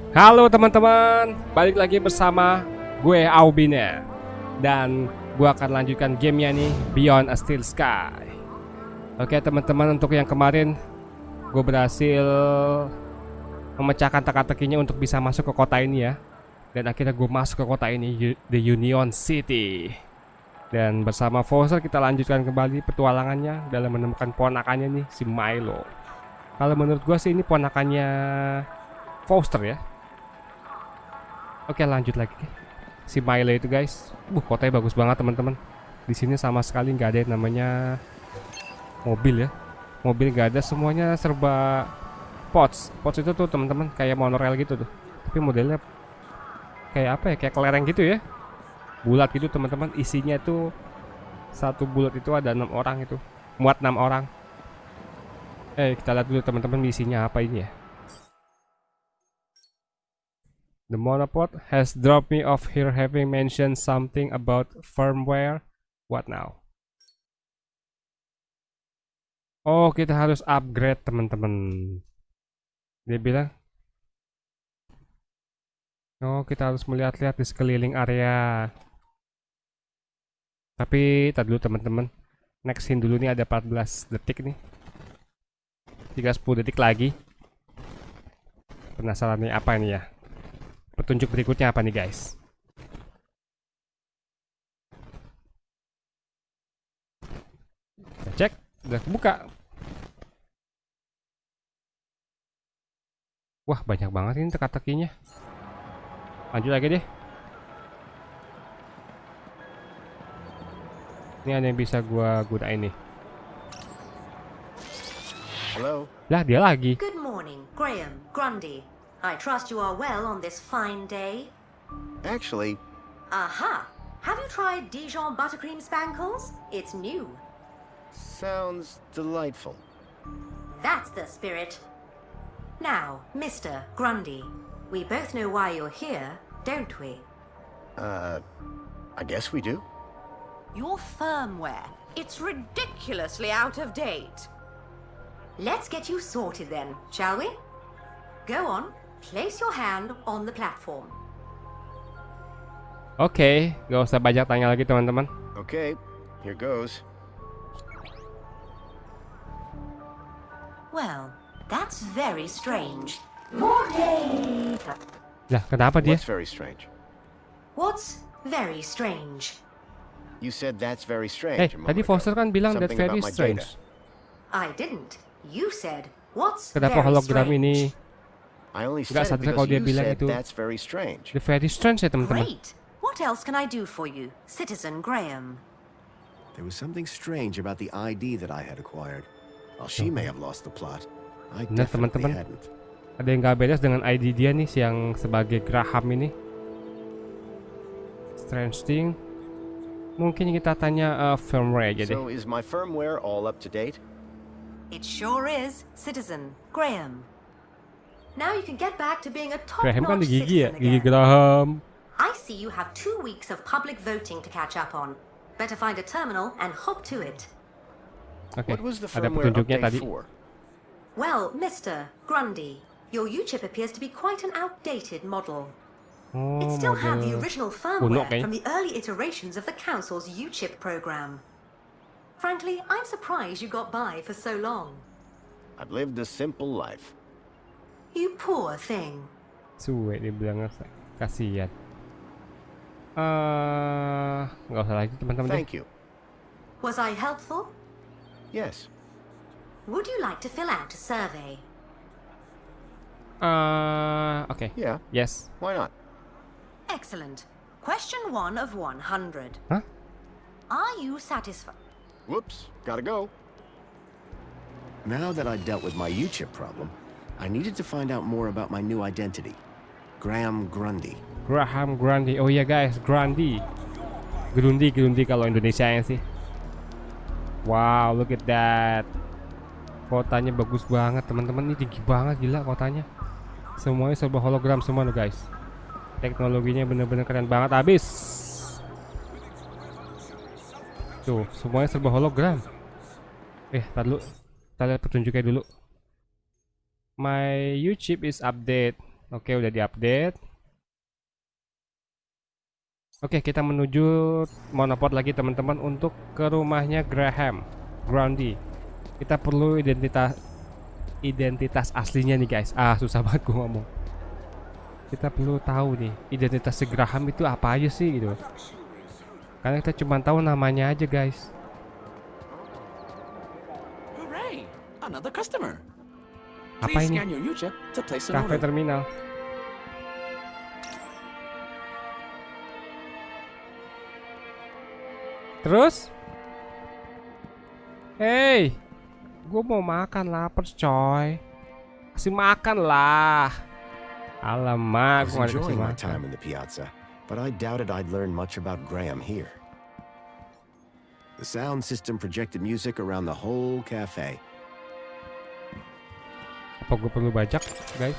Halo teman-teman, balik lagi bersama gue Aubine. Dan gue akan lanjutkan gamenya nih, Beyond a Steel Sky. Oke teman-teman, untuk yang kemarin gue berhasil memecahkan teka-tekinya untuk bisa masuk ke kota ini ya. Dan akhirnya gue masuk ke kota ini, The Union City. Dan bersama Foster kita lanjutkan kembali petualangannya dalam menemukan ponakannya nih, si Milo. Kalau menurut gue sih ini ponakannya Foster ya. Oke, lanjut lagi. Si Milo itu guys, kotanya bagus banget teman-teman. Di sini sama sekali nggak ada yang namanya mobil ya. Mobil nggak ada, semuanya serba pots. Pots itu tuh teman-teman kayak monorail gitu tuh. Tapi modelnya kayak apa ya? Kayak kelereng gitu ya. Bulat gitu teman-teman. Isinya tuh satu bulat itu ada 6 orang itu. Muat 6 orang. Kita lihat dulu teman-teman isinya apa ini ya. The monopod has dropped me off here having mentioned something about firmware. What now? Oh, kita harus upgrade teman-teman. Dia bilang, oh kita harus melihat-lihat di sekeliling area. Tapi tadi dulu teman-teman. Nextin dulu nih, ada 14 detik nih. 10 detik lagi. Penasaran nih apa ini ya? Petunjuk berikutnya apa nih guys? Kita cek, udah kebuka. Wah banyak banget ini teka-tekinya. Lanjut lagi deh. Ini ada yang bisa gua gunain nih. Hello. Lah dia lagi. Good morning, Graham, Grundy. I trust you are well on this fine day. Actually, Aha! Have you tried Dijon buttercream spankles? It's new. sounds delightful. That's the spirit. Now, Mr. Grundy, we both know why you're here, don't we? I guess we do. Your firmware. It's ridiculously out of date. Let's get you sorted then, shall we? Go on, place your hand on the platform. Oke, gak usah banyak tanya lagi teman-teman. Okay, here goes. Well, that's very strange. Lah kenapa dia? What's very strange? What's very strange? You said that's very strange. a moment Tadi ago. Foster kan bilang that Something very about my strange. data. I didn't. You said, what's Kenapa very hologram strange? ini I only Nggak said it sadar because kalau dia you bilang said itu. that's very strange. the very strange ya teman-teman? Great. What else can I do for you, Citizen Graham? There was something strange about the ID that I had acquired. While she may have lost the plot, I Benar, definitely teman-teman. hadn't. Ada yang gak beres dengan ID dia nih, yang sebagai Graham ini. Strange thing. Mungkin kita tanya firmware aja deh. So is my firmware all up to date? It sure is, Citizen Graham. Now you can get back to being a Graham kan top-notch di gigi ya, citizen gigi again. Graham. I see you have 2 weeks of public voting to catch up on. Better find a terminal and hop to it. Oke, What was the ada firmware petunjuknya update tadi. for? Well, Mr. Grundy, your U-chip appears to be quite an outdated model. Oh, It still had the model original kuno firmware kayaknya. from the early iterations of the Council's U-chip program. Frankly, I'm surprised you got by for so long. I've lived a simple life. You poor thing. Suwe dibilang, kasihan. Nggak usah lagi teman-teman deh. Thank you. Was I helpful? Yes. Would you like to fill out a survey? Oke. Yeah. Yes. Why not? Excellent. Question 1 of 100. Hah? Are you satisfied? Whoops. Gotta go. Now that I dealt with my U-chip problem, I needed to find out more about my new identity. Graham Grundy. Graham Grundy. Oh iya guys, Grundy. Grundy kalau Indonesia nya sih. Wow, look at that. Kotanya bagus banget teman-teman. Ini tinggi banget, gila kotanya. Semuanya serba hologram semua loh guys. Teknologinya bener-bener keren banget abis. Tuh, semuanya serba hologram. Tar dulu. Kita lihat petunjuknya dulu. My U-chip is update. Oke, udah diupdate. Oke, kita menuju monopod lagi teman-teman untuk ke rumahnya Grundy. Kita perlu identitas aslinya nih guys. Susah banget gue ngomong. Kita perlu tahu nih identitas si Graham itu apa aja sih gitu. Karena kita cuma tahu namanya aja guys. Hooray! Another customer. Apa Please ini? scan your Jejak to place an Cafe order. terminal. Terus? Hey, gue mau makan, lapar coy. Kasih makan lah. I Alamak, was gue gak dikasih enjoying my makan. time in the piazza, but I doubted I'd learn much about Graham here. The sound system projected music around the whole cafe. Apa gue perlu bajak, guys?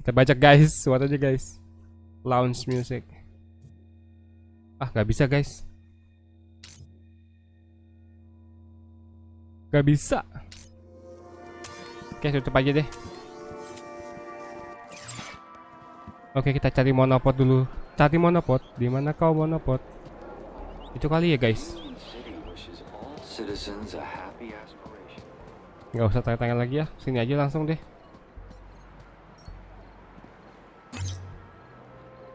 Kita bajak guys, what aja guys. Lounge music. Gak bisa guys. Gak bisa. Oke, tutup aja deh. Oke, kita cari monopod dulu. Cari monopod. Di mana kau monopod? Itu kali ya guys. Nggak usah tanya-tanya lagi ya. Sini aja langsung deh.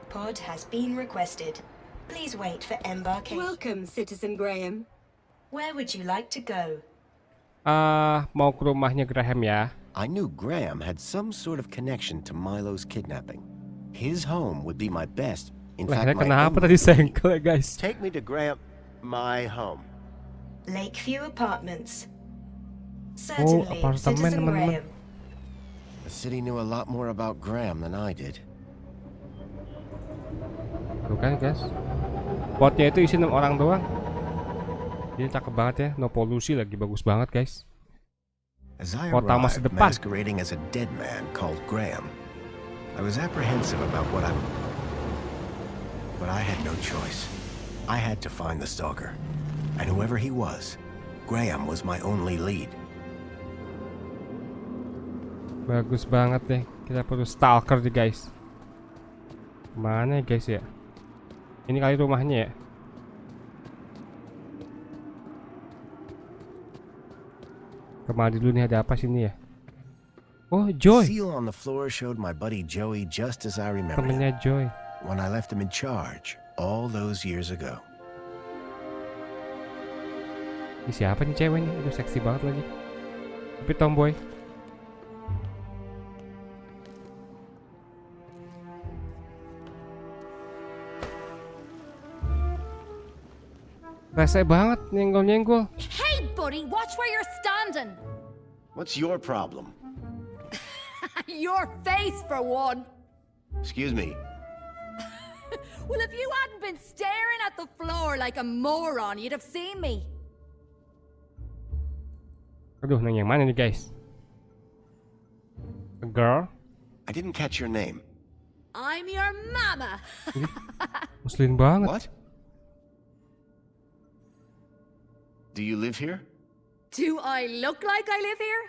Pod has been requested. Please wait for embarkation. Welcome, Citizen Graham. Where would you like to go? Mau ke rumahnya Graham ya. I knew Graham had some sort of connection to Milo's kidnapping. His home would be my best. In fact, my Kenapa only tadi sengkel ya guys? Take me to my home. Lakeview Apartments. Certainly, apartemen, Citizen teman-teman. Graham. The city knew a lot more about Graham than I did. Tuh kan guys, potnya itu isi 6 orang doang. Ini cakep banget ya, no polusi lagi, bagus banget guys. As I Kota masa arrived, depan. masquerading as a dead man called Graham, I was apprehensive about what I would... But I had no choice. I had to find the stalker. And whoever he was, Graham was my only lead. Bagus banget deh, kita perlu stalker nih guys. Mana ya guys ya? Ini kali rumahnya ya. Kemana dulu nih, ada apa sini ya? Oh, Joy. Seal on the floor showed my buddy Joey just as I remembered him, Temennya Joy. when I left him in charge all those years ago. Ini siapa nih cewek nih? Aduh, seksi banget lagi. Tapi tomboy. Rese banget, nyenggol-nyenggol. Hey, buddy, watch where you're standing. What's your problem? Your face, for one. Excuse me. Well, if you hadn't been staring at the floor like a moron, you'd have seen me. Aduh, nang yang mana nih guys? A girl? I didn't catch your name. I'm your mama. Muslim banget. What? Do you live here? Do I look like I live here?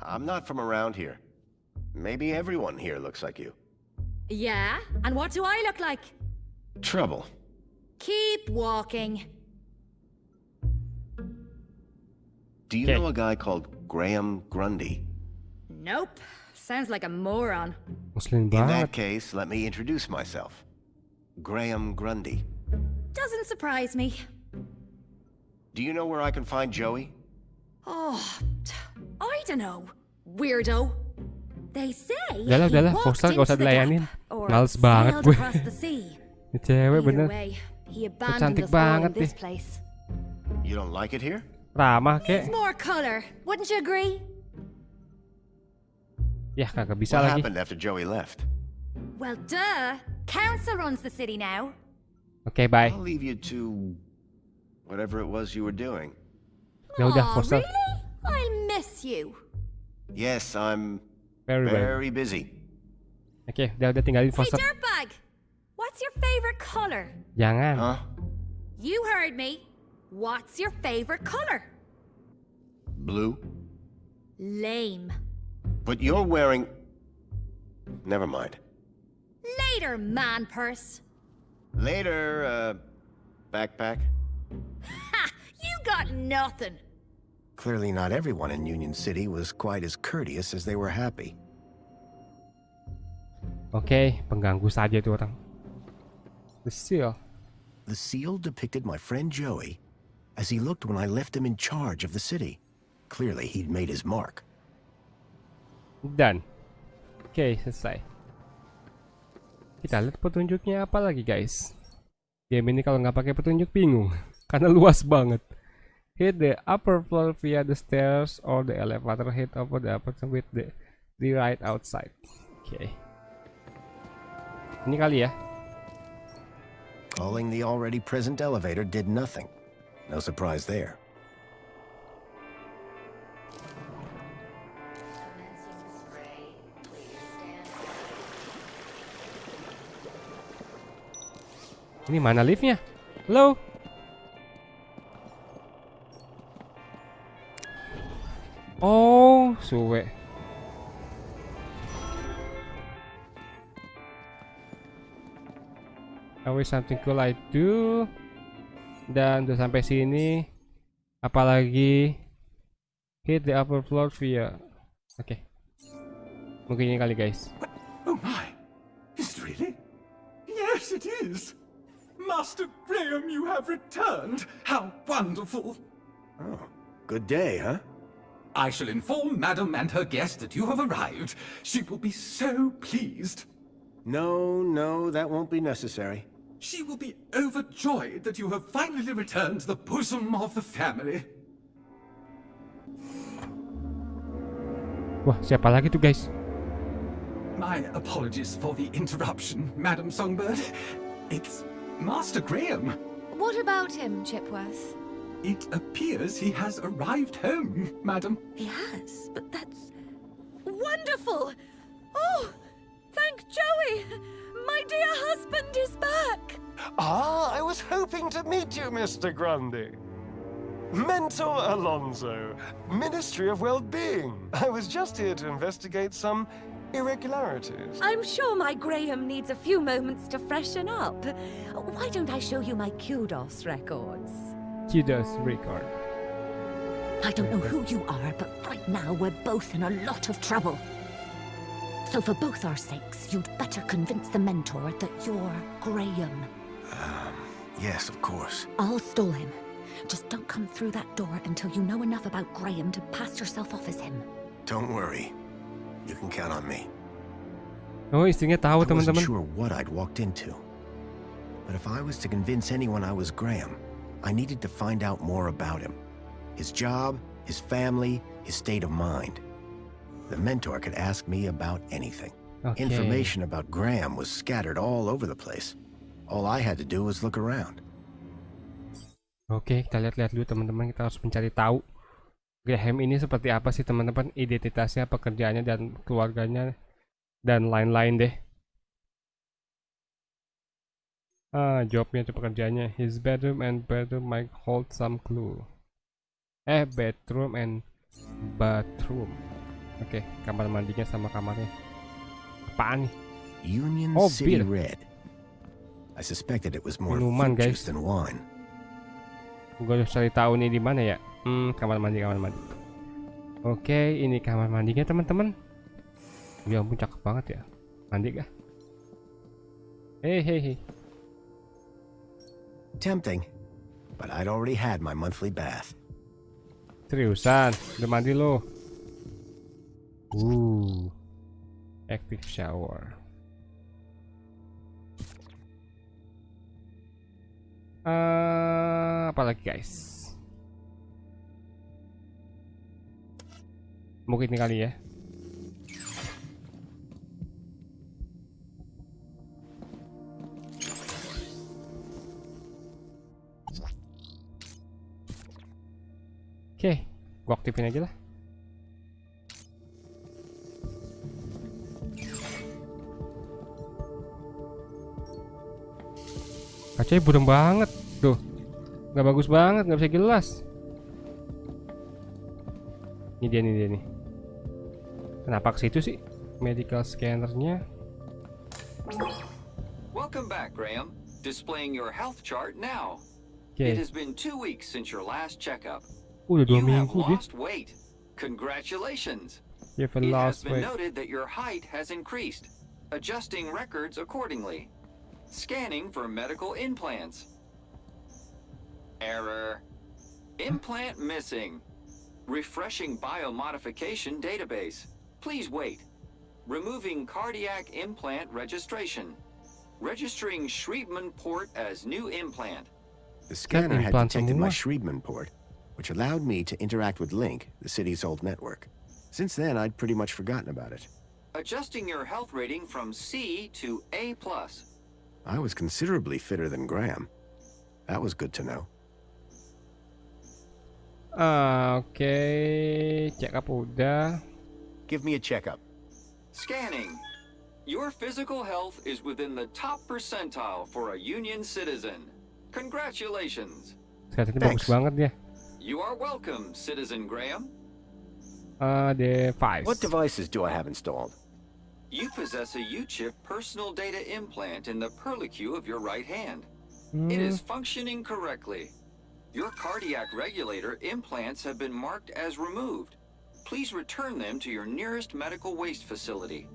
I'm not from around here. Maybe everyone here looks like you. Yeah, and what do I look like? Trouble. Keep walking. Do you Okay. know a guy called Graham Grundy? Nope. Sounds like a moron. Muslim In banget. that case, let me introduce myself. Graham Grundy. Doesn't surprise me. Do you know where I can find Joey? Oh, I don't know. Weirdo. They say Udahlah, he udahlah, walked Foster, gak usah into the dilayanin. gap or Males banget sailed gue. across the sea. Ini cewek Either bener. way, he abandoned Cantik us all in banget this nih. place. You don't like it here? Ramah Needs kek. more color, wouldn't you agree? Ya kagak bisa What lagi. happened after Joey left? Well, duh. Council runs the city now. Oke, bye. I'll leave you to whatever it was you were doing. Ya udah, Aw, Foster. really? I'll miss you. Yes, I'm Very well. very busy. Oke, udah tinggalin Hey, Foster. dirtbag. What's your favorite color? Jangan. Huh? You heard me. What's your favorite color? Blue? Lame. But you're wearing... Never mind. Later, man purse. Later, backpack. Ha! You got nothing. Clearly not everyone in Union City was quite as courteous as they were happy. Oke, pengganggu saja itu orang. The seal. The seal depicted my friend Joey as he looked when I left him in charge of the city. Clearly he'd made his mark. Dan. Oke, selesai. Kita lihat petunjuknya apa lagi, guys. Game ini kalau nggak pakai petunjuk bingung, karena luas banget. Hit the upper floor via the stairs or the elevator. Hit over the apartment with the right outside. Oke. Ini kali ya. Calling the already present elevator did nothing. No surprise there. Ini mana liftnya? Halo? Oh, suwe. Always something cool I do. Dan udah sampai sini. Apalagi hit the upper floor via. Oke. Mungkin ini kali, guys. Oh my! Is it really? Yes, it is! Master Graham, you have returned! How wonderful! Oh, good day, huh? I shall inform Madam and her guest that you have arrived. She will be so pleased. No, that won't be necessary. She will be overjoyed that you have finally returned to the bosom of the family. Wah, siapa lagi tuh, guys? My apologies for the interruption, Madam Songbird. It's Master Graham. What about him, Chipworth? It appears he has arrived home, Madam. He has, but that's wonderful. Oh, thank Joey. My dear husband is back. Ah, I was hoping to meet you, Mr. Grundy. Mentor Alonso, Ministry of Well-Being. I was just here to investigate some irregularities. I'm sure my Graham needs a few moments to freshen up. Why don't I show you my kudos records? Kudos record. I don't know who you are, but right now we're both in a lot of trouble. So for both our sakes, you'd better convince the mentor that you're Graham. Yes, of course. I'll stall him. Just don't come through that door until you know enough about Graham to pass yourself off as him. Don't worry. You can count on me. Oh, istrinya tahu, I wasn't teman-teman. sure what I'd walked into. But if I was to convince anyone I was Graham, I needed to find out more about him. His job, his family, his state of mind. The mentor could ask me about anything. Okay. Information about Graham was scattered all over the place. All I had to do was look around. Oke, kita lihat-lihat dulu, teman-teman. Kita harus mencari tahu Graham ini seperti apa sih, teman-teman. Identitasnya, pekerjaannya, dan keluarganya, dan lain-lain deh. Jobnya itu pekerjaannya. His bedroom and bathroom might hold some clue. Bedroom and bathroom. Oke, kamar mandinya sama kamarnya. Apaan nih? Union Oh, City beer. Red. I suspected it was more Minuman, fruit guys. juice than wine. Gue harus cari tahu nih di mana ya. Kamar mandi. Oke, ini kamar mandinya, teman-teman. Ya ampun, cakep banget ya. Mandi kah? Hei. Tempting, but I'd already had my monthly bath. Seriusan, udah mandi lo. Active shower. Apalagi, guys? Mungkin ini kali ya. Oke, gua aktifin aja lah. Kacanya burem banget tuh, nggak bagus banget, nggak bisa jelas. Ini dia nih. Kenapa ke situ sih? Medical scannernya. Welcome back, Graham. Displaying your health chart now. Oke. It has been 2 weeks since your last checkup. Udah 2 You have minggu dia. lost weight. Congratulations. You have It has lost been weight. noted that your height has increased. Adjusting records accordingly. Scanning for medical implants. Error. Implant missing. Refreshing biomodification database. Please wait. Removing cardiac implant registration. Registering Schriebman port as new implant. The scanner had implant detected my semua. Schriebman port, which allowed me to interact with Link, the city's old network. Since then, I'd pretty much forgotten about it. Adjusting your health rating from C to A+. I was considerably fitter than Graham. That was good to know. Oke, check up udah. Give me a checkup. Scanning. Your physical health is within the top percentile for a Union citizen. Congratulations. Sekarang ini bagus Thanks. banget dia. You are welcome, Citizen Graham. Device. What devices do I have installed? You possess a U-chip personal data implant in the perlicue of your right hand. It is functioning correctly. Your cardiac regulator implants have been marked as removed. Please return them to your nearest medical waste facility.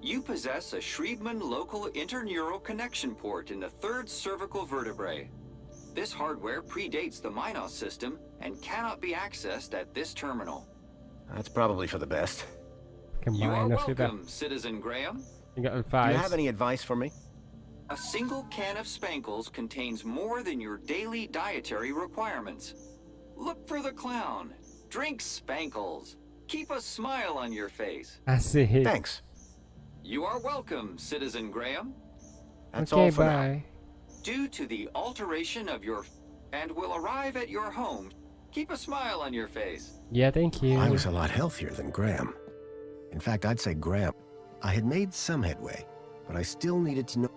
You possess a Schriebman local interneural connection port in the 3rd cervical vertebrae. This hardware predates the Minos system and cannot be accessed at this terminal. That's probably for the best. You are Kemana kita? welcome, Citizen Graham. Tinggal Do you advice. have any advice for me? A single can of Spankles contains more than your daily dietary requirements. Look for the clown. Drink Spankles. Keep a smile on your face. Asik. Thanks. You are welcome, Citizen Graham. That's Oke, all for now. bye. Due to the alteration of your and will arrive at your home, keep a smile on your face. Yeah, thank you. I was a lot healthier than Graham. In fact, I'd say Graham. I had made some headway, but I still needed to know.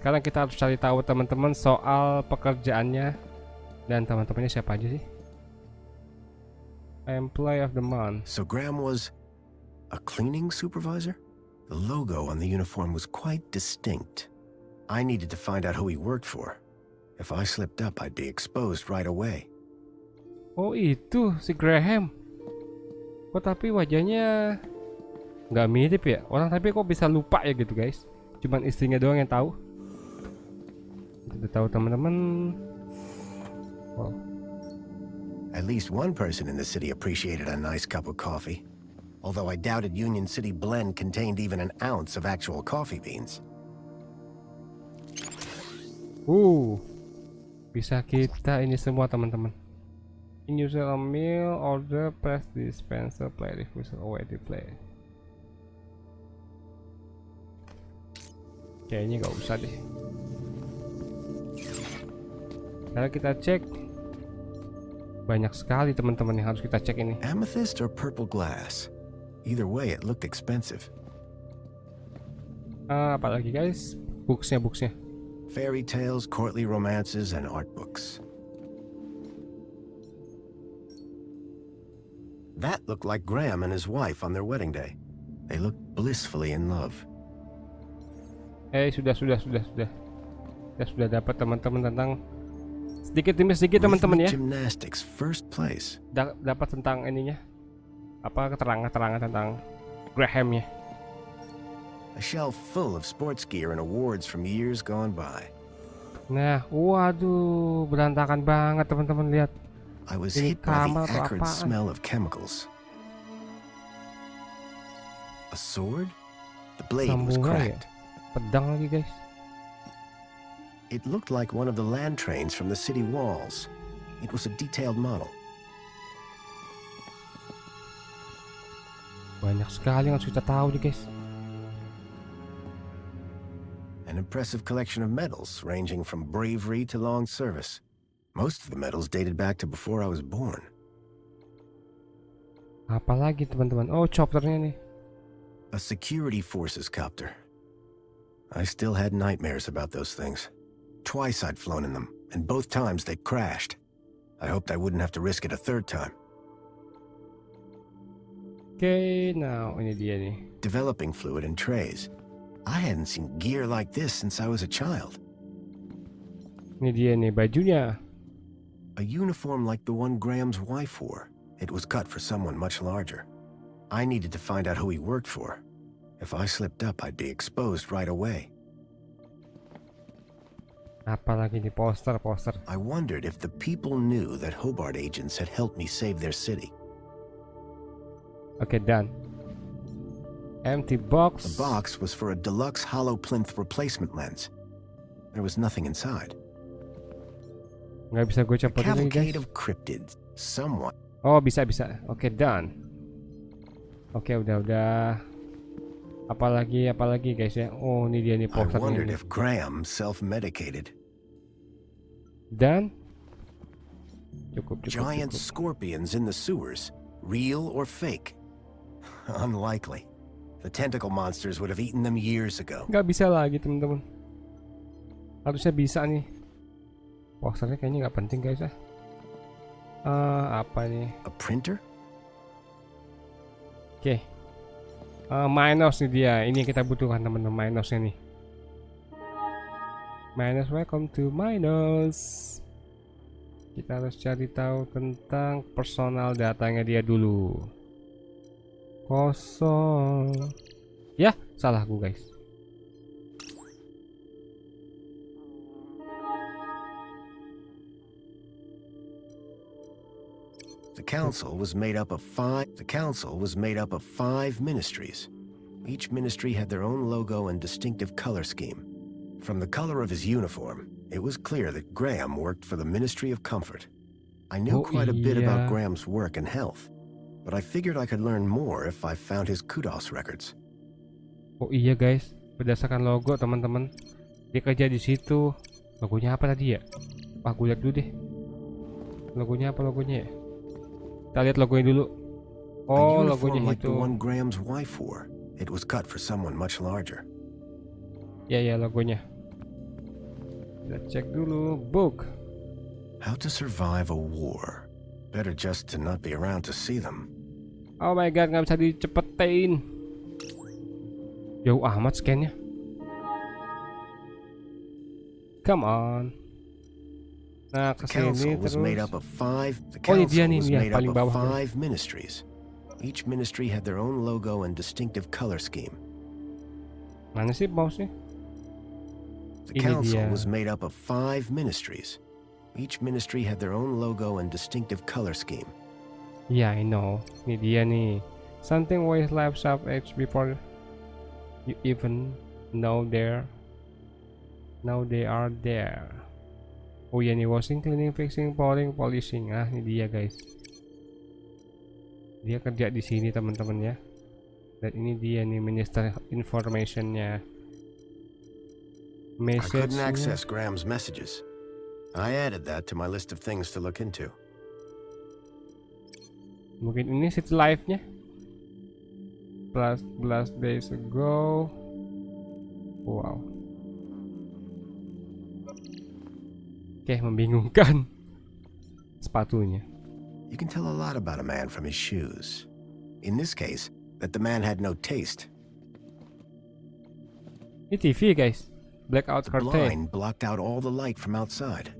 Sekarang kita harus cari tahu teman-teman soal pekerjaannya dan teman-temannya siapa aja sih? Employee of the month. So Graham was a cleaning supervisor? The logo on the uniform was quite distinct. I needed to find out who he worked for. If I slipped up, I'd be exposed right away. Oh itu si Graham. Kok tapi wajahnya nggak mirip ya? Orang tapi kok bisa lupa ya gitu guys? Cuman istrinya doang yang tahu. Kita tahu teman-teman. Wow. At least one person in the city appreciated a nice cup of coffee. Although I doubted Union City Blend contained even an ounce of actual coffee beans. Bisa kita ini semua teman-teman. In user a meal, order, press dispenser, play diffuser, already play. Kayaknya nggak usah deh. Sekarang kita cek. Banyak sekali teman-teman yang harus kita cek ini. Amethyst or purple glass? Either way, it looked expensive. Apalagi guys? Booksnya. Fairy tales, courtly romances, and art books. That looked like Graham and his wife on their wedding day. They looked blissfully in love. Sudah dapat teman-teman tentang sedikit demi sedikit teman-teman ya. Gymnastics first place. Dapat tentang ininya. Apa keterangan tentang Grahamnya. A shelf full of sports gear and awards from years gone by. Nah, waduh, berantakan banget teman-teman lihat. I was Ini hit by kamar the atau acrid apaan? smell of chemicals. A sword? The blade was Samurai ya? cracked. Pedang lagi guys. It looked like one of the land trains from the city walls. It was a detailed model. Banyak sekali yang harus kita tahu nih guys. An impressive collection of medals ranging from bravery to long service. Most of the medals dated back to before I was born. Apalagi teman-teman? Oh, choppernya nih. A security forces copter. I still had nightmares about those things. Twice I'd flown in them, and both times they crashed. I hoped I wouldn't have to risk it a third time. Oke, nah ini dia nih. Developing fluid and trays. I hadn't seen gear like this since I was a child. Ini dia nih bajunya. A uniform like the one Graham's wife wore. It was cut for someone much larger. I needed to find out who he worked for. If I slipped up, I'd be exposed right away. Apalagi nih poster. I wondered if the people knew that Hobart agents had helped me save their city. Oke, done. Empty box. The box was for a deluxe hollow plinth replacement lens. There was nothing inside. Nggak bisa gue A copotin lagi, cavalcade guys. of cryptids. Someone. Oh, bisa. Oke, done. Oke, udah. Apalagi guys ya. Oh, ini dia nih I poster wondered ini. if Graham self-medicated. Dan cukup. Giant scorpions in the sewers. Real or fake? Unlikely. The tentacle monsters would have eaten them years ago. Nggak bisa lagi, teman-teman. Harusnya bisa nih. Posternya kayaknya nggak penting, guys ya. Apa nih? A printer? Oke. Minus nih dia. Ini yang kita butuhkan, teman-teman. Minusnya nih. Minus, welcome to Minus. Kita harus cari tahu tentang personal datanya dia dulu. Kosong. Ya, salah gue, guys. The council was made up of five ministries. Each ministry had their own logo and distinctive color scheme. From the color of his uniform, it was clear that Graham worked for the Ministry of Comfort. I knew quite a bit about Graham's work and health, but I figured I could learn more if I found his kudos records. Oh iya, guys, berdasarkan logo, teman-teman. Dia kerja di situ. Logonya apa tadi ya? Wah, gue lihat dulu deh. Logonya apa ya? Kita lihat logonya dulu. Oh, logonya like itu. the one Graham's wife wore. It was cut for someone much larger. Ya, logonya. Kita cek dulu. Book. How to survive a war. Better just to not be around to see them. Oh my god, nggak bisa dicepetin. Jauh amat scan-nya. Come on. Nah, kesini terus. Made up of five. The Oh, ini dia council nih, was dia made paling up of bawah. 5 ministries. Each ministry had their own logo and distinctive color scheme. Mana sih mouse-nya? The council was made up of 5 ministries. Each ministry had their own logo and distinctive color scheme. Yeah, I know. Ini dia nih. Something always lives up age before you even know they are there. Oh iya nih, washing, cleaning, fixing, pouring, polishing. Ah, ini dia, guys. Dia kerja di sini, teman-teman ya. Dan ini dia nih, minister informationnya. I couldn't access Graham's messages. I added that to my list of things to look into. Mungkin ini city life-nya. Plus days ago. Wow. Oke, membingungkan. Sepatunya. You can tell a lot about a man from his shoes. In this case, that the man had no taste. Ini TV, guys. Blackout The curtain. blind blocked out all the light from outside.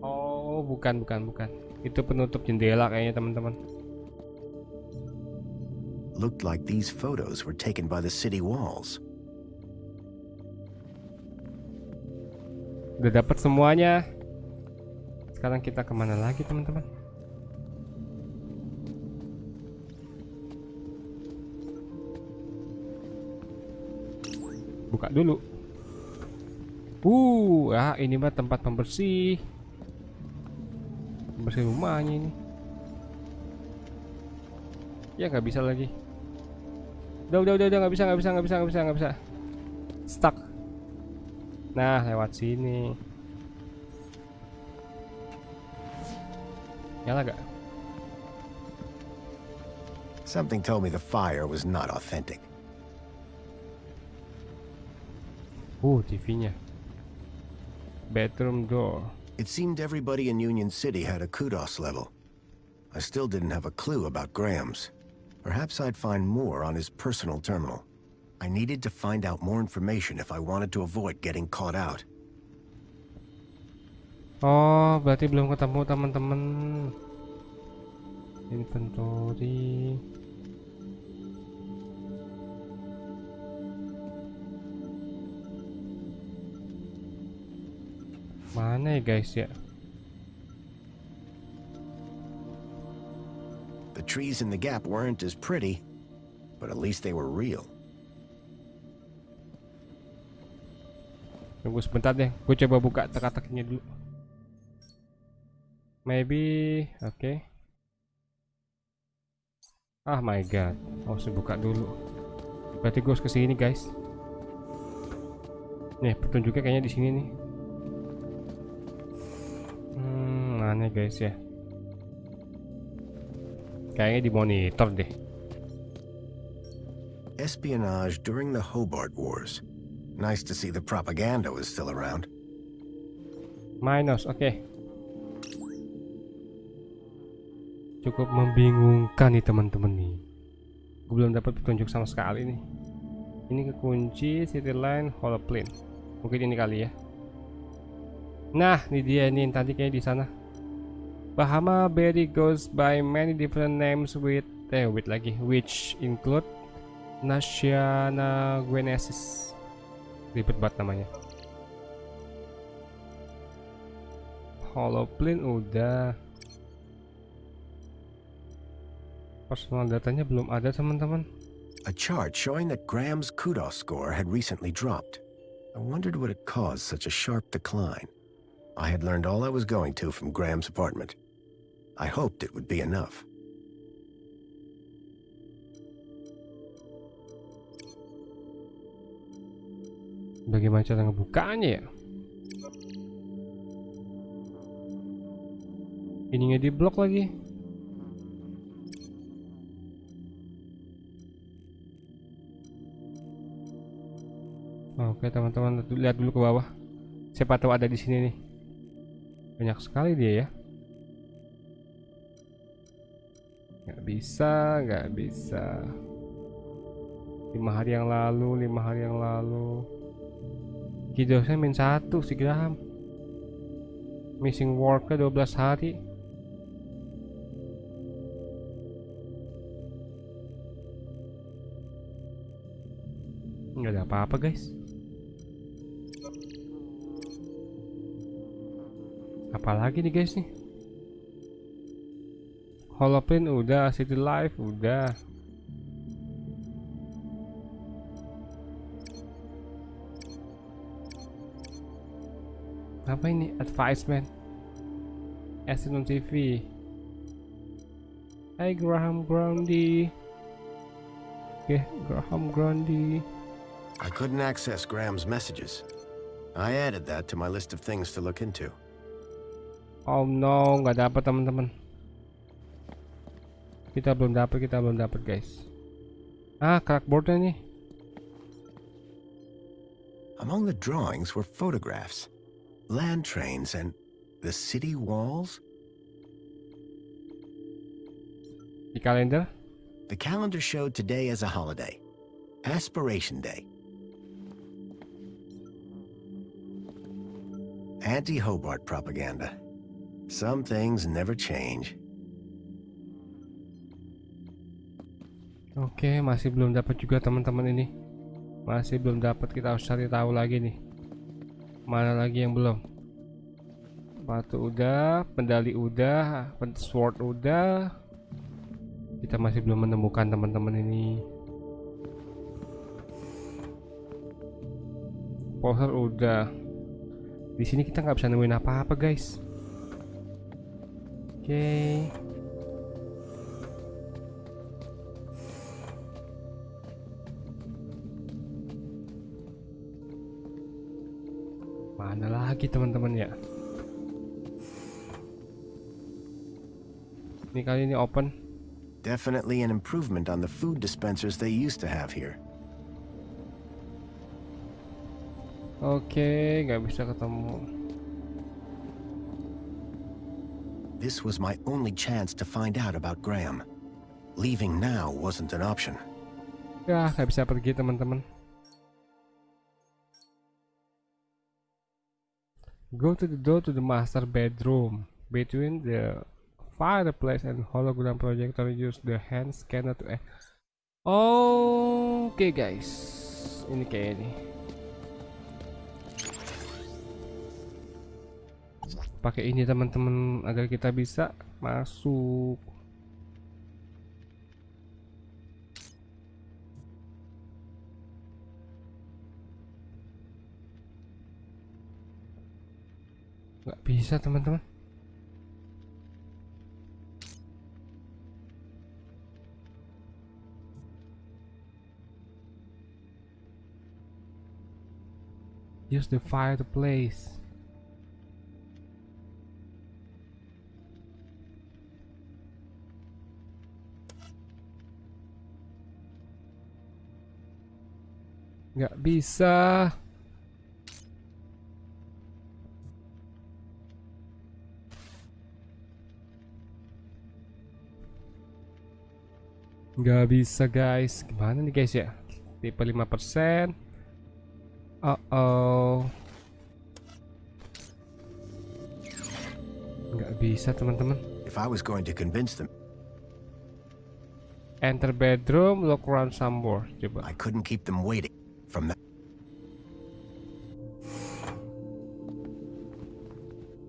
Oh, bukan. Itu penutup jendela kayaknya, teman-teman. Looked like these photos were taken by the city walls. Udah dapat semuanya. Sekarang kita kemana lagi, teman-teman? Buka dulu. Ini mah tempat pembersih. Pembersih rumahnya ini. Ya nggak bisa lagi. Udah nggak bisa. Stuck. Nah, lewat sini. Nyala gak? Something told me the fire was not authentic. TV-nya. Bedroom door. It seemed everybody in Union City had a kudos level. I still didn't have a clue about Graham's. Perhaps I'd find more on his personal terminal. I needed to find out more information if I wanted to avoid getting caught out. Oh, berarti belum ketemu teman-teman. Inventory. Mana ya guys ya? The trees in the gap weren't as pretty, but at least they were real. Tunggu sebentar deh, gue coba buka teka-tekinya dulu. Maybe, oke. Ah my god, harus buka dulu. Berarti gue harus kesini guys. Nih petunjuknya kayaknya di sini nih. Mana guys ya? Kayaknya di monitor deh. Espionage during the Hobart Wars. Nice to see the propaganda was still around. Minus, oke. Cukup membingungkan nih teman-teman nih. Gue belum dapat petunjuk sama sekali nih. Ini kekunci city line holoplane. Mungkin ini kali ya. Nah, ini dia nih tadi kayaknya di sana. Bahama Berry goes by many different names which include Nasiana Guenesis. Ribet banget namanya. Holoplane udah. Personal datanya belum ada teman-teman. A chart showing that Graham's kudos score had recently dropped. I wondered what had caused such a sharp decline. I had learned all I was going to from Graham's apartment. I hoped it would be enough. Bagaimana cara ngebukanya ya? Ininya di blok lagi. Oke teman-teman, lihat dulu ke bawah. Siapa tahu ada di sini nih. Banyak sekali dia ya. Nggak bisa. 5 hari yang lalu. Kidosnya -1 si Graham. Missing worknya 12 hari. Nggak ada apa-apa guys. Apalagi nih guys nih. Holoplane udah, city life udah. Apa ini? Advisement on TV. Hey Graham Grundy. Okay, Graham Grundy. I couldn't access Graham's messages. I added that to my list of things to look into. Oh no, nggak dapat teman-teman. Kita belum dapat guys. Crackboardnya nih. Among the drawings were photographs, land trains, and the city walls. Di kalender? The calendar showed today as a holiday, Aspiration Day. Anti-Hobart propaganda. Some things never change. Oke, masih belum dapat juga teman-teman ini. Masih belum dapat, kita harus cari tahu lagi nih. Mana lagi yang belum? Batu udah, pendali udah, sword udah. Kita masih belum menemukan teman-teman ini. Poster udah. Di sini kita nggak bisa nemuin apa-apa guys. Oke. Mana lagi teman-teman ya? Ini kali ini open. Definitely an improvement on the food dispensers they used to have here. Oke, nggak bisa ketemu. This was my only chance to find out about Graham. Leaving now wasn't an option. Ya, nggak bisa pergi teman-teman. Go to the door to the master bedroom. Between the fireplace and hologram projector, use the hand scanner to Oke guys, ini kayak ini. Pakai ini teman-teman agar kita bisa masuk. Nggak bisa teman-teman. Use the fireplace. Nggak bisa. Nggak bisa guys. Gimana nih guys ya? Tipe 5%. Nggak bisa teman-teman. If I was going to convince them, Enter bedroom, look around some more. Coba. I couldn't keep them waiting from that.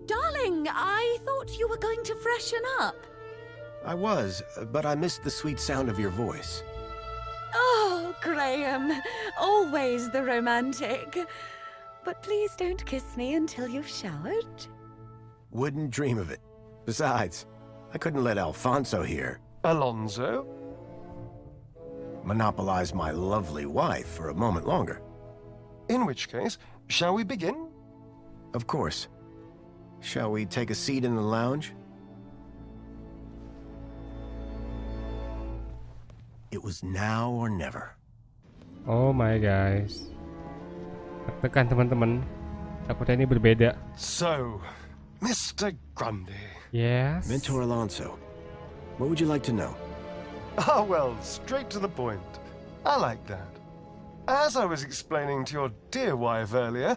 Darling, I thought you were going to freshen up. I was, but I missed the sweet sound of your voice. Oh, Graham, always the romantic. But please don't kiss me until you've showered. Wouldn't dream of it. Besides, I couldn't let Alfonso here Alonso? monopolize my lovely wife for a moment longer. In which case, shall we begin? Of course. Shall we take a seat in the lounge? It was now or never. Oh my guys. Tekan teman-teman. Takutnya ini berbeda. So, Mr. Grundy. Yes. Mentor Alonso, what would you like to know? Ah, well, straight to the point. I like that. As I was explaining to your dear wife earlier,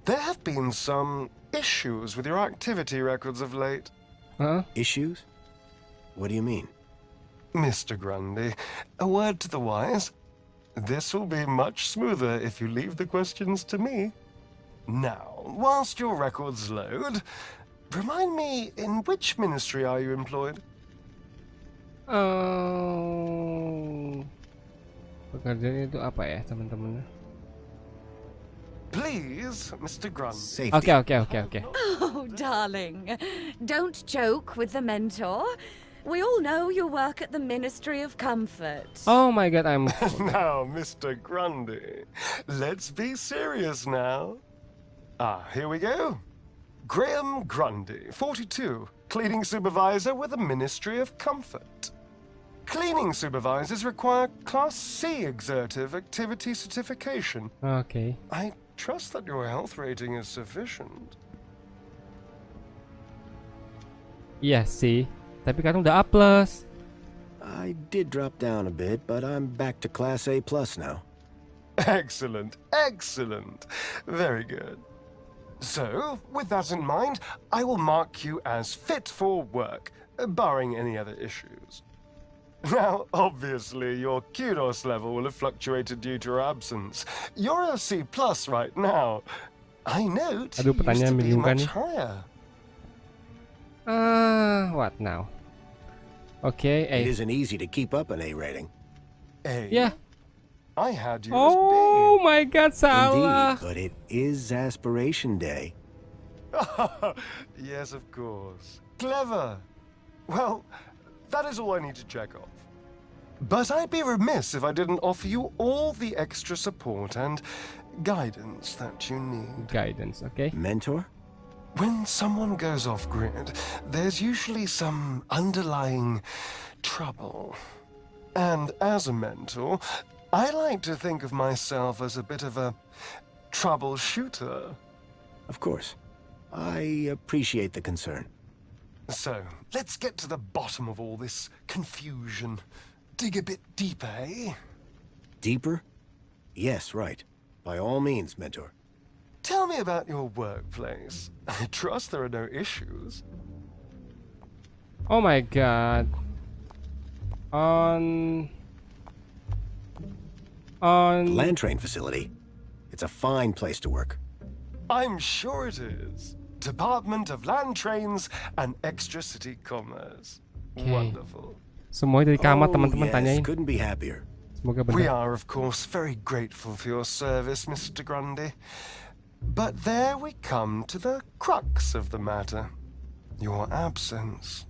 there have been some issues with your activity records of late. Huh? Issues? What do you mean? Mr. Grundy, a word to the wise. This will be much smoother if you leave the questions to me. Now, whilst your records load, remind me, in which ministry are you employed? Pekerjaan itu apa ya teman-teman? Please, Mr. Grundy. Safety. Okay. Oh, darling, don't joke with the mentor. We all know you work at the Ministry of Comfort. Oh my god, I'm... Now, Mr. Grundy, let's be serious now. Here we go. Graham Grundy, 42, cleaning supervisor with the Ministry of Comfort. Cleaning supervisors require Class C exertive activity certification. Okay. I trust that your health rating is sufficient. Iya sih. Tapi kan udah A+. I did drop down a bit, but I'm back to Class A+ now. Excellent, excellent. Very good. So, with that in mind, I will mark you as fit for work, barring any other issues. Now, obviously, your kudos level will have fluctuated due to your absence. You're a C+ right now. I note Aduh, you used pertanyaan to be membingungkan much nih. higher. What now? Okay, It A. isn't easy to keep up an A rating. A? Yeah. I had you Oh as B. my god, salah. Indeed, but it is Aspiration Day. Yes, of course. Clever. Well, that is all I need to check off. But I'd be remiss if I didn't offer you all the extra support and guidance that you need. Guidance, okay. Mentor? When someone goes off-grid, there's usually some underlying trouble. And as a mentor, I like to think of myself as a bit of a troubleshooter. Of course. I appreciate the concern. So, let's get to the bottom of all this confusion. Dig a bit deeper, eh? Deeper? Yes, right. By all means, Mentor. Tell me about your workplace. I trust there are no issues. Oh my god. On Land train facility. It's a fine place to work. I'm sure it is. Department of Land Trains and Extra City Commerce. Wonderful. Semuanya dari kamar Oh, teman-teman yes, tanyain. couldn't be happier. Semoga We benar. are, of course, very grateful for your service, Mr. Grundy. But there we come to the crux of the matter. Your absence.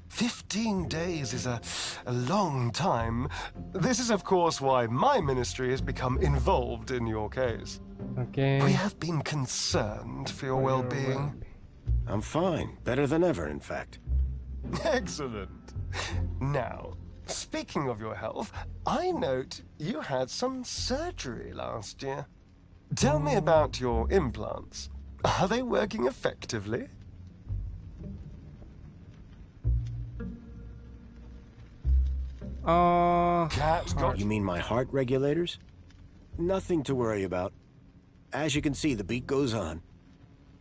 15 days is a long time. This is, of course, why my ministry has become involved in your case. Oke. We have been concerned for your well-being. I'm fine. Better than ever, in fact. Excellent. Now, speaking of your health, I note you had some surgery last year. Tell me about your implants. Are they working effectively? Cat got You mean my heart regulators? Nothing to worry about. As you can see, the beat goes on.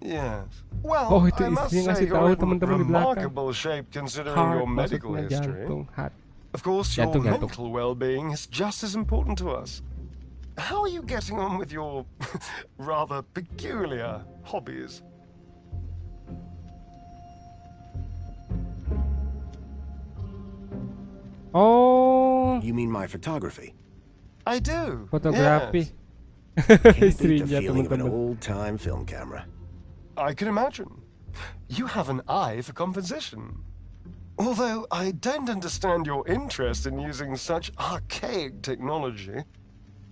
Yes. Well, Oh, itu I must istrinya say ngasih you're tahu in teman-teman di belakang. remarkable shape considering your Heart medical maksudnya history. jantung, heart. Of course, your Jantung. mental well-being is just as important to us. How are you getting on with your rather peculiar hobbies? Oh, You mean my photography? I do. fotografi. Yes. Can't beat the Istrinya feeling of an teman-teman. old-time film camera. I can imagine. You have an eye for composition. Although I don't understand your interest in using such archaic technology.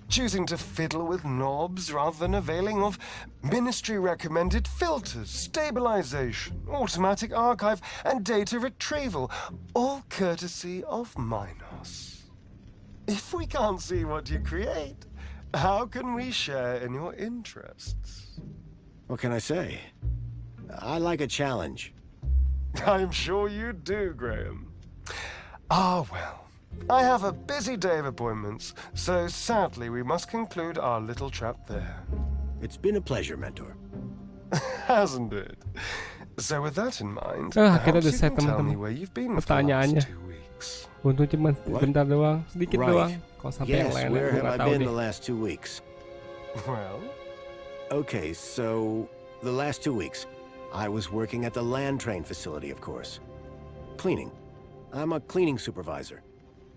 Choosing to fiddle with knobs rather than availing of ministry-recommended filters, stabilization, automatic archive, and data retrieval, all courtesy of Minos. If we can't see what you create, how can we share in your interests? What can I say? I like a challenge. I'm sure you do, Graham. Ah, well. I have a busy day of appointments, so sadly we must conclude our little chat there. It's been a pleasure, Mentor. Hasn't it? So with that in mind, Akhirnya perhaps udah you set can tell me teman-teman. where you've been for the Pertanyaannya. last 2 weeks. Untung cuma What? bentar doang, sedikit Right. doang. Kalau sampai yang Yes, lain where gue have nggak I tahu been deh. the last 2 weeks? Well, Okay, so the last 2 weeks, I was working at the land train facility, of course. Cleaning. I'm a cleaning supervisor.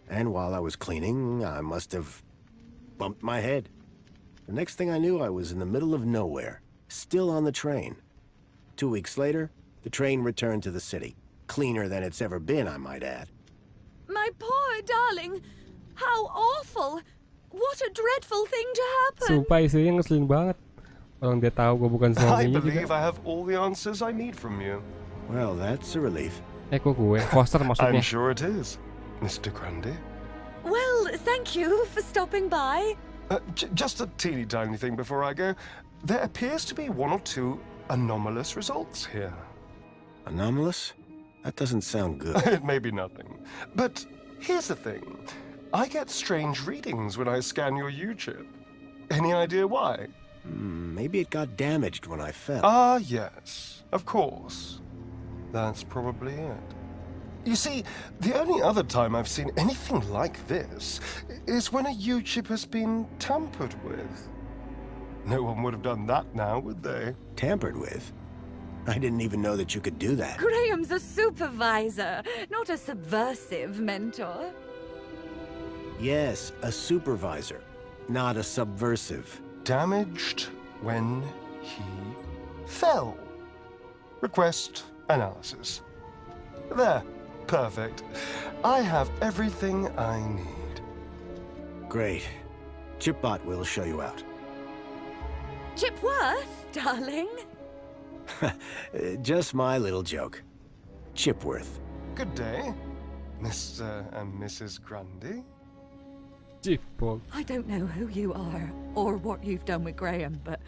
And while I was cleaning, I must have bumped my head. The next thing I knew, I was in the middle of nowhere, still on the train. 2 weeks later, the train returned to the city. Cleaner than it's ever been, I might add. My poor darling! How awful! What a dreadful thing to happen! Sumpah istrinya ngeselin banget. Orang dia tahu gue bukan I suaminya believe juga. I have all the answers I need from you. Well, that's a relief. Kok gue? Foster I'm maksudnya. sure it is, Mr. Grundy. Well, thank you for stopping by. Just a teeny tiny thing before I go. There appears to be 1 or 2 anomalous results here. Anomalous? That doesn't sound good. It may be nothing. But here's the thing. I get strange readings when I scan your U-chip. Any idea why? Maybe it got damaged when I fell. Ah, yes. Of course. That's probably it. You see, the only other time I've seen anything like this is when a U-chip has been tampered with. No one would have done that now, would they? Tampered with? I didn't even know that you could do that. Graham's a supervisor, not a subversive mentor. Yes, a supervisor, not a subversive. Damaged when he fell. Request analysis. There. Perfect. I have everything I need. Great. Chipbot will show you out. Chipworth, darling. Just my little joke. Chipworth. Good day, Mr. and Mrs. Grundy. Cipol. I don't know who you are or what you've done with Graham, but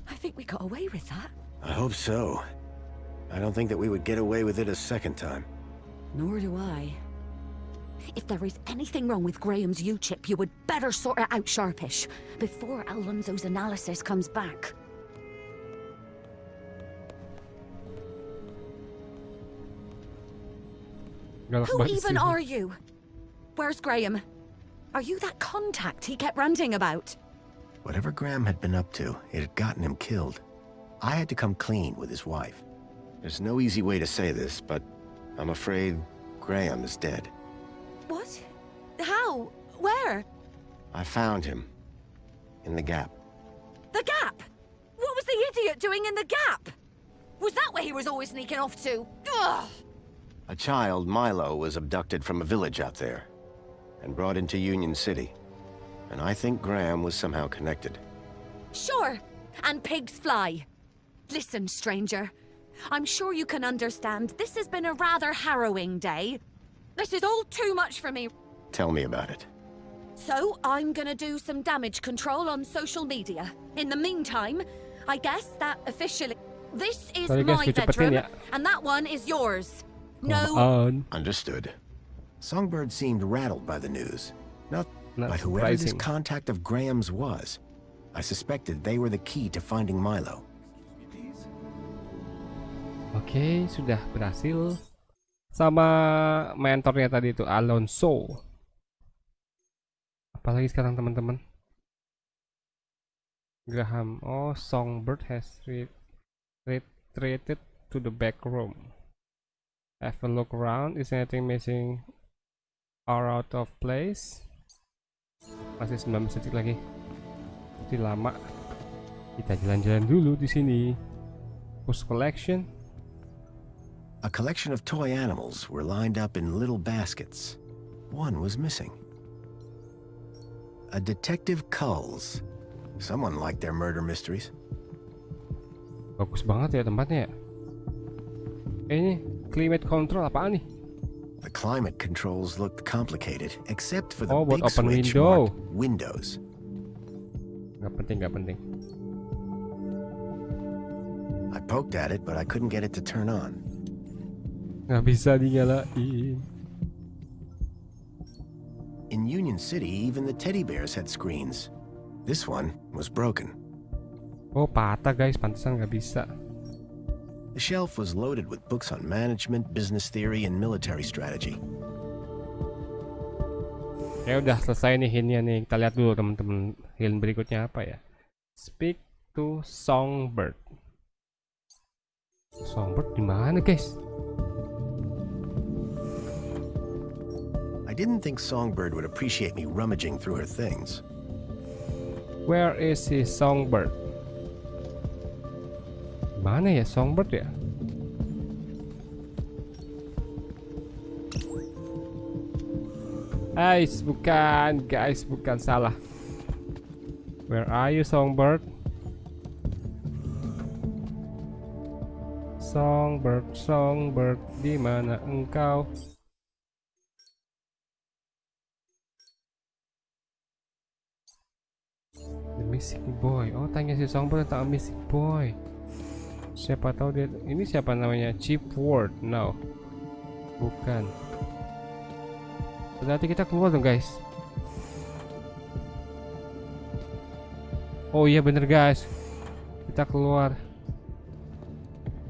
I think we got away with that. I hope so. I don't think that we would get away with it a second time. Nor do I. If there is anything wrong with Graham's U-chip, you would better sort it out sharpish before Alonso's analysis comes back. Who even are you? Where's Graham? Are you that contact he kept ranting about? Whatever Graham had been up to, it had gotten him killed. I had to come clean with his wife. There's no easy way to say this, but I'm afraid Graham is dead. What? How? Where? I found him. In the Gap. The Gap? What was the idiot doing in the Gap? Was that where he was always sneaking off to? Ugh! A child, Milo, was abducted from a village out there and brought into Union City. And I think Graham was somehow connected. Sure, and pigs fly. Listen, stranger. I'm sure you can understand this has been a rather harrowing day. This is all too much for me. Tell me about it. So, I'm gonna do some damage control on social media. In the meantime, I guess that officially... This is Sorry guys, my bedroom, ya. and that one is yours. No... Understood. Songbird seemed rattled by the news. But whoever this surprising. contact of Graham's was, I suspected they were the key to finding Milo. Oke, sudah berhasil sama mentornya tadi itu Alonso. Apalagi sekarang teman-teman? Graham. Oh, Songbird has retreated to the back room. Have a look around. Is anything missing or out of place? Masih 19 detik lagi. Masih lama. Kita jalan-jalan dulu di sini. Post collection. A collection of toy animals were lined up in little baskets. One was missing. A Detective Culls. Someone liked their murder mysteries. Bagus banget ya tempatnya ya. Ini climate control apaan nih? The climate controls looked complicated, except for the Oh, buat big open switch window. marked Windows. Gak penting, gak penting. I poked at it, but I couldn't get it to turn on. Gak bisa dinyalain. In Union City, even the teddy bears had screens. This one was broken. Oh, patah guys, pantesan gak bisa. The shelf was loaded with books on management, business theory, and military strategy. Ya udah selesai nih hintnya nih. Kita lihat dulu teman-teman hint berikutnya apa ya. Speak to Songbird. Songbird di mana guys? I didn't think Songbird would appreciate me rummaging through her things. Where is his Songbird? Mana ya Songbird ya? Guys, bukan salah. Where are you Songbird? Songbird, di mana engkau? The Missing Boy. Oh, tanya si Songbird tentang Missing Boy. Siapa tahu dia ini siapa namanya? Chief Ward. No. Bukan. Berarti kita keluar dong, guys. Oh iya bener guys. Kita keluar.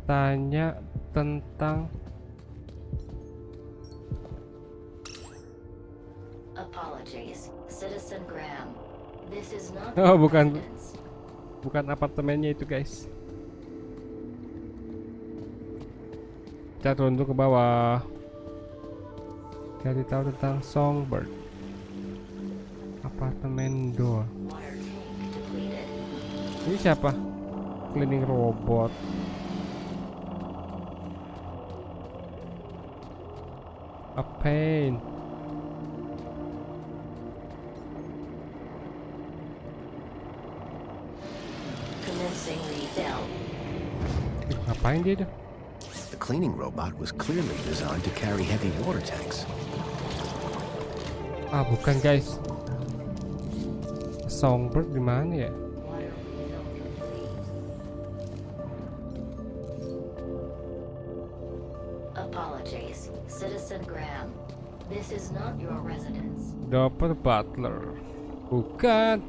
Tanya tentang Apologies, Citizen Graham. This is not oh, bukan apartemennya itu, guys. Kita turun ke bawah. Cari tahu tentang Songbird. Apartemen door. Ini siapa? Cleaning robot. A pain. Commencing refill. Ngapain dia? The cleaning robot was clearly designed to carry heavy water tanks. Ah, bukan guys. Songbird di mana ya? Apologies, Citizen Graham. This is not your residence. Dr. Butler. Bukan.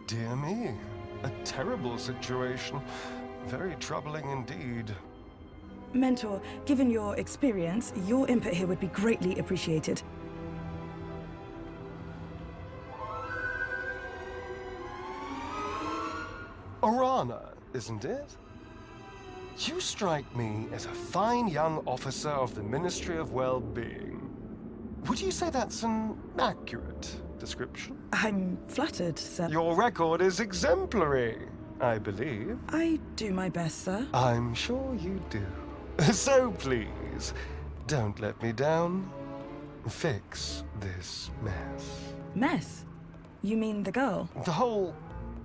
Dear me, a terrible situation. Very troubling indeed. Mentor, given your experience, your input here would be greatly appreciated. Orana, isn't it? You strike me as a fine young officer of the Ministry of Well-Being. Would you say that's an accurate description? I'm flattered, sir. Your record is exemplary, I believe. I do my best, sir. I'm sure you do. So please, don't let me down. Fix this mess. Mess? You mean the girl? The whole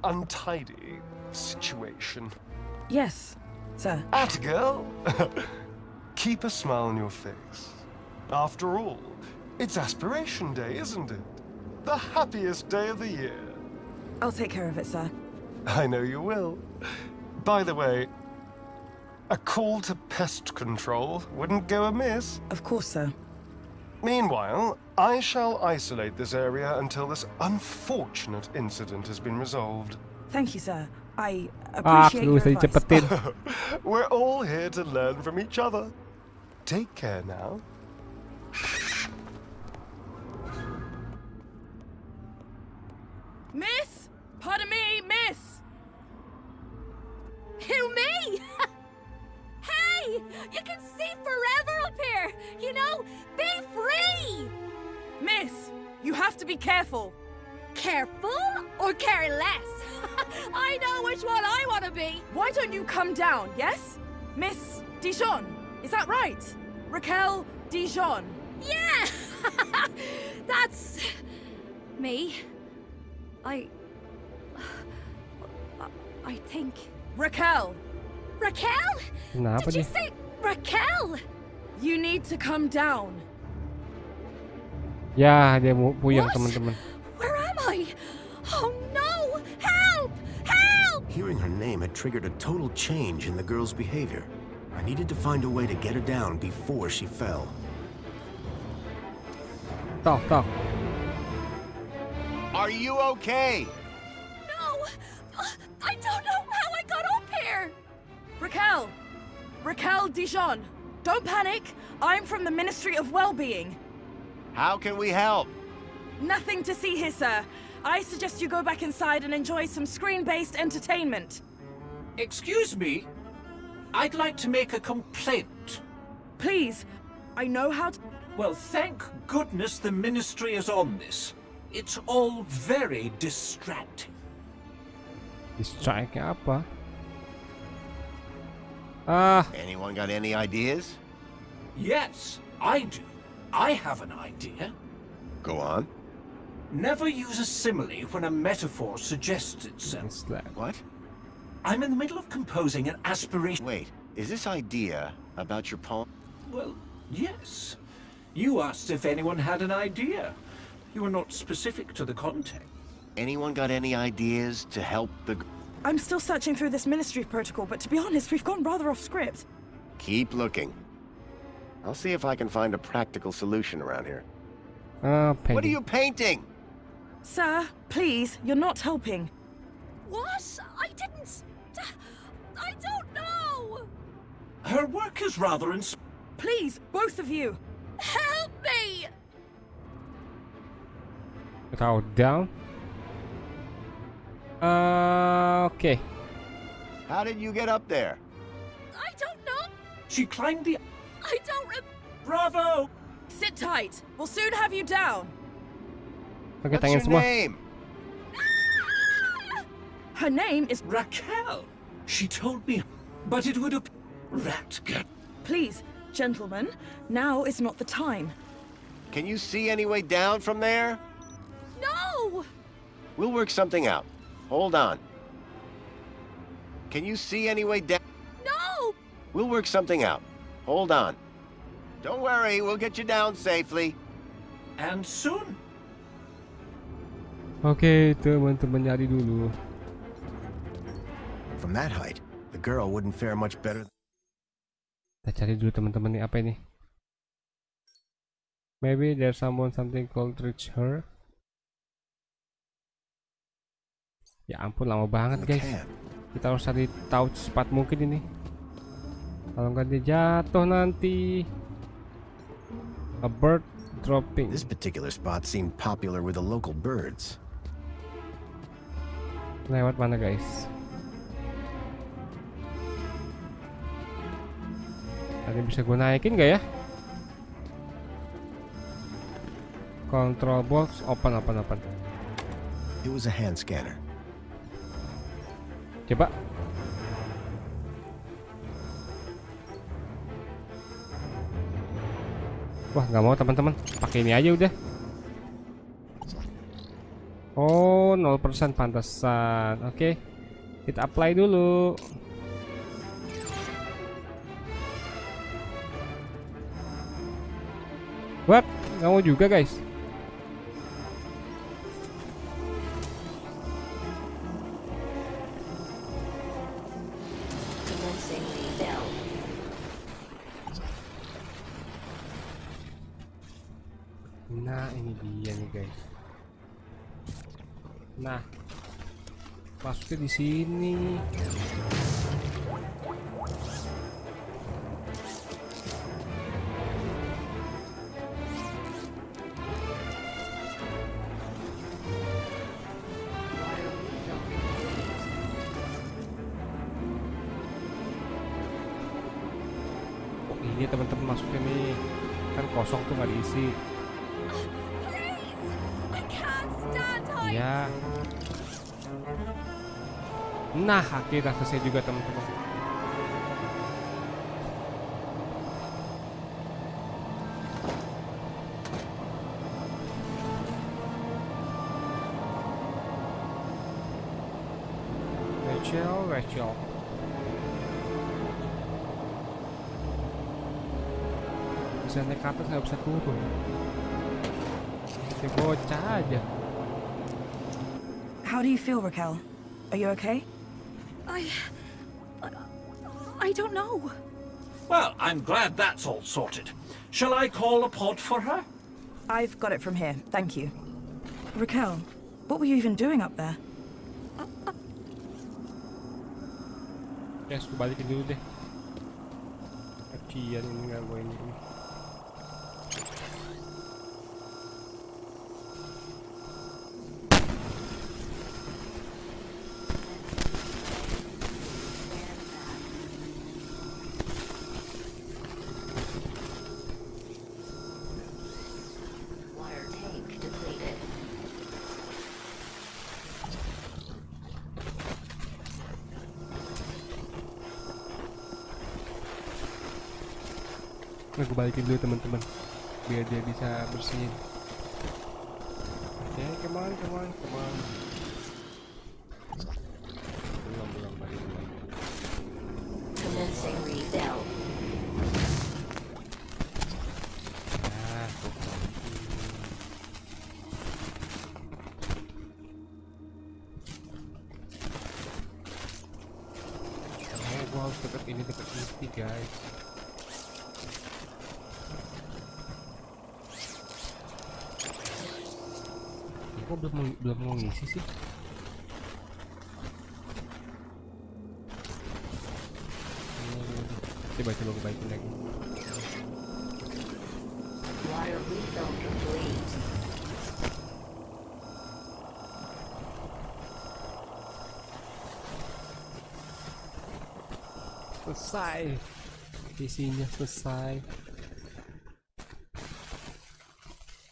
untidy situation. Yes, sir. At girl! Keep a smile on your face. After all, it's Aspiration Day, isn't it? The happiest day of the year. I'll take care of it, sir. I know you will. By the way, a call to pest control wouldn't go amiss. Of course, sir. Meanwhile, I shall isolate this area until this unfortunate incident has been resolved. Thank you, sir. I appreciate your bisa advice. dicepetin. We're all here to learn from each other. Take care now. Miss? Pardon me, miss! Who, me? Hey! You can see forever up here! You know, be free! Miss, you have to be careful. Careful or careless? I know which one I want to be! Why don't you come down, yes? Miss Dijon, is that right? Raquel Dijon. Yeah! That's... me. I think... Raquel! Raquel? Kenapa Did you dia? say Raquel? You need to come down. Ya, dia mau puyeng What? teman-teman. Where am I? Oh no! Help! Help! Hearing her name had triggered a total change in the girl's behavior. I needed to find a way to get her down before she fell. Talk. Are you okay? No! I don't know how I got up here! Raquel Dijon. Don't panic. I'm from the Ministry of Well-Being. How can we help? Nothing to see here, sir. I suggest you go back inside and enjoy some screen-based entertainment. Excuse me? I'd like to make a complaint. Please, I know how to... Well, thank goodness the Ministry is on this. It's all very distracting. Distract apa? Anyone got any ideas? Yes, I do. I have an idea. Go on. Never use a simile when a metaphor suggests itself. What? I'm in the middle of composing an aspiration. Wait, is this idea about your poem? Well, yes. You asked if anyone had an idea. You were not specific to the context. Anyone got any ideas to help the... I'm still searching through this ministry protocol, but to be honest, we've gone rather off script. Keep looking. I'll see if I can find a practical solution around here. What are you painting? Sir, please, you're not helping. What? I didn't... I don't know! Her work is rather Please, both of you. Help me! Throw down. Okay. How did you get up there? I don't know. She climbed the... I don't Bravo! Sit tight. We'll soon have you down. Oke, What's tangan your semua. name? Her name is... Raquel. She told me, but it would have... Ratgat. Please, gentlemen, now is not the time. Can you see any way down from there? No! We'll work something out. Hold on. Can you see any way down? No! We'll work something out. Hold on. Don't worry, we'll get you down safely. And soon. Oke, teman-teman, nyari dulu. From that height, the girl wouldn't fare much better. Kita cari dulu teman-teman nih, apa ini? Maybe there's something called reach her. Ya ampun, lama banget guys. Kita harus cari tahu secepat mungkin ini. Kalau nggak dia jatuh nanti. A bird dropping. This particular spot seemed popular with the local birds. Lewat mana guys? Tadi bisa gue naikin nggak ya? Control box open. It was a hand scanner. Coba. Wah, nggak mau teman-teman. Pakai ini aja udah. Oh, 0% pantesan. Oke. Kita apply dulu. What? Nggak mau juga guys. Nah, ini dia nih guys. Nah, masuknya di sini. Oh iya teman-teman, masuknya nih. Kan kosong tuh nggak diisi. Ya. Nah, akhirnya selesai juga teman-teman. Rachel. Bisa naik ke atas, nggak bisa turun. Kayak bocah aja. How do you feel, Raquel? Are you okay? I don't know. Well, I'm glad that's all sorted. Shall I call a pod for her? I've got it from here, thank you. Raquel, what were you even doing up there? Yes, gue balikin dulu deh. Kecian ini nggak gue ini. Nah, gue balikin dulu teman-teman biar dia bisa bersihin. Oke, come on. Belum balik. Commencing rebuild. Nah, gue harus deket ini guys. Kok belum mau ngisi sih? Coba gue baikin lagi. Water refill complete. Selesai. Isinya selesai.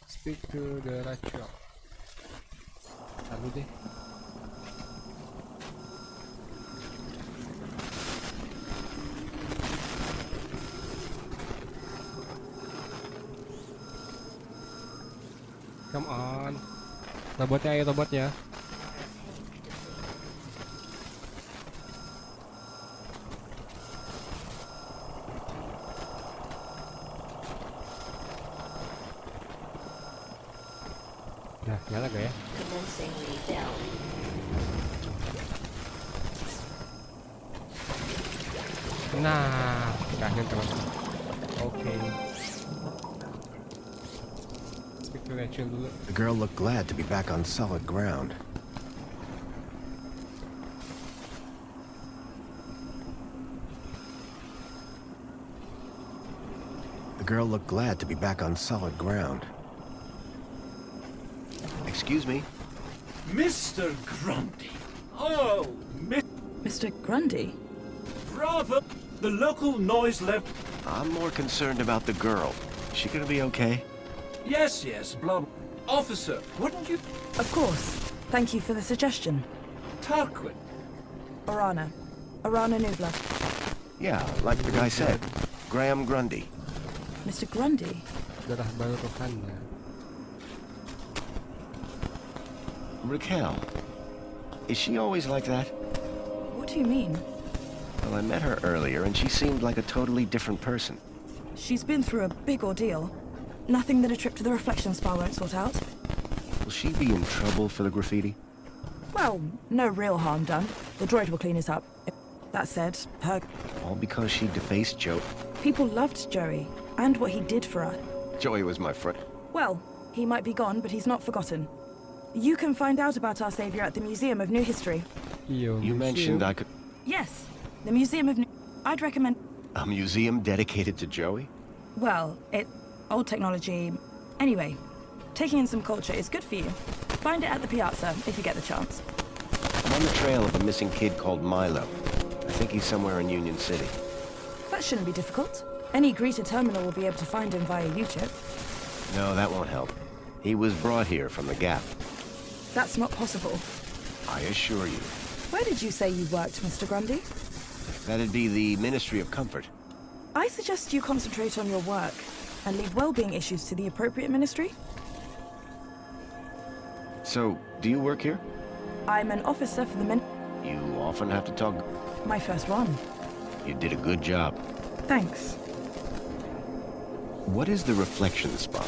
Speak to the Rachel. Lalu deh. Come on. Robotnya ayo robotnya. Nah, nyala gak ya? Nah, terakhir terus. Oke. Speak to Rachel dulu. The girl looked glad to be back on solid ground. The girl looked glad to be back on solid ground. Excuse me? Mr. Grundy. Oh, Mr. Grundy? Bravo! The local noise level. I'm more concerned about the girl. Is she gonna be okay? Yes, blah. Officer, wouldn't you? Of course. Thank you for the suggestion. Tarquin. Orana Nubla. Yeah, like the guy said. Graham Grundy. Mr. Grundy? Darah baru rohannya. Raquel. Is she always like that? What do you mean? Well, I met her earlier and she seemed like a totally different person. She's been through a big ordeal. Nothing that a trip to the reflection spa won't sort out. Will she be in trouble for the graffiti? Well, no real harm done. The droid will clean it up. That said, All because she defaced Joe. people loved Joey, and what he did for us. Joey was my friend. Well, he might be gone, but he's not forgotten. You can find out about our savior at the Museum of New History. You mentioned I could... Yes, the Museum of New... I'd recommend... A museum dedicated to Joey? Well, it's old technology. Anyway, taking in some culture is good for you. Find it at the Piazza if you get the chance. I'm on the trail of a missing kid called Milo. I think he's somewhere in Union City. That shouldn't be difficult. Any greeter terminal will be able to find him via U-chip. No, that won't help. He was brought here from the Gap. That's not possible. I assure you. Where did you say you worked, Mr. Grundy? That'd be the Ministry of Comfort. I suggest you concentrate on your work and leave well-being issues to the appropriate ministry. So, do you work here? I'm an officer for the You often have to talk... My first one. You did a good job. Thanks. What is the reflection spa?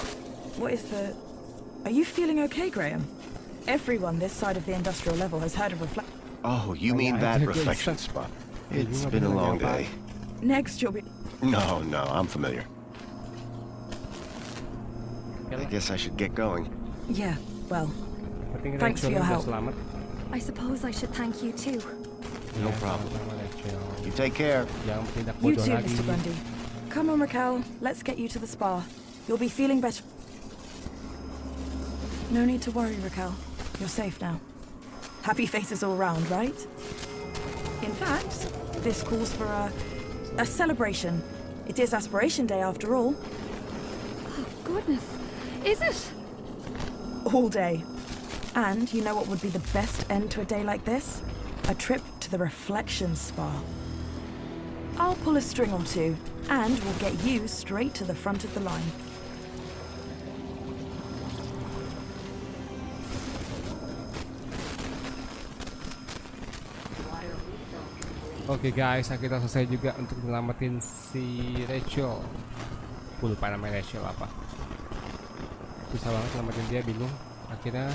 What is the... Are you feeling okay, Graham? Everyone this side of the industrial level has heard of reflect... Oh, you mean that reflection spa. It's been a long day. Next you'll be... No, I'm familiar. I guess I should get going. Yeah, well, thanks for your help. I suppose I should thank you too. No problem. You take care. You too, Mr. Grundy. Come on, Raquel. Let's get you to the spa. You'll be feeling better. No need to worry, Raquel. You're safe now. Happy faces all round, right? In fact, this calls for a celebration. It is Aspiration Day after all. Oh, goodness. Is it? All day. And you know what would be the best end to a day like this? A trip to the reflection spa. I'll pull a string or two, and we'll get you straight to the front of the line. Oke guys, kita selesai juga untuk nyelamatin si Rachel. Gue lupa namanya Rachel apa. Bisa banget nyelamatin dia, bingung. Akhirnya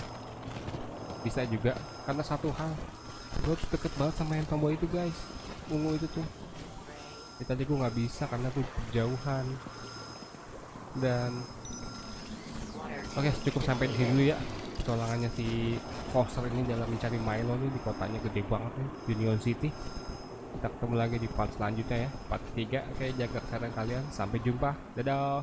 bisa juga karena satu hal, gue harus deket banget sama yang tombol itu guys, ungu itu tuh. Tadi gue nggak bisa karena tuh jauhan. Dan oke, cukup sampai di sini dulu ya petualangannya si Foster ini dalam mencari Milo nih di kotanya gede banget nih, Union City. Kita ketemu lagi di part selanjutnya ya, part 3. Oke, jaga kesehatan kalian, sampai jumpa, dadah.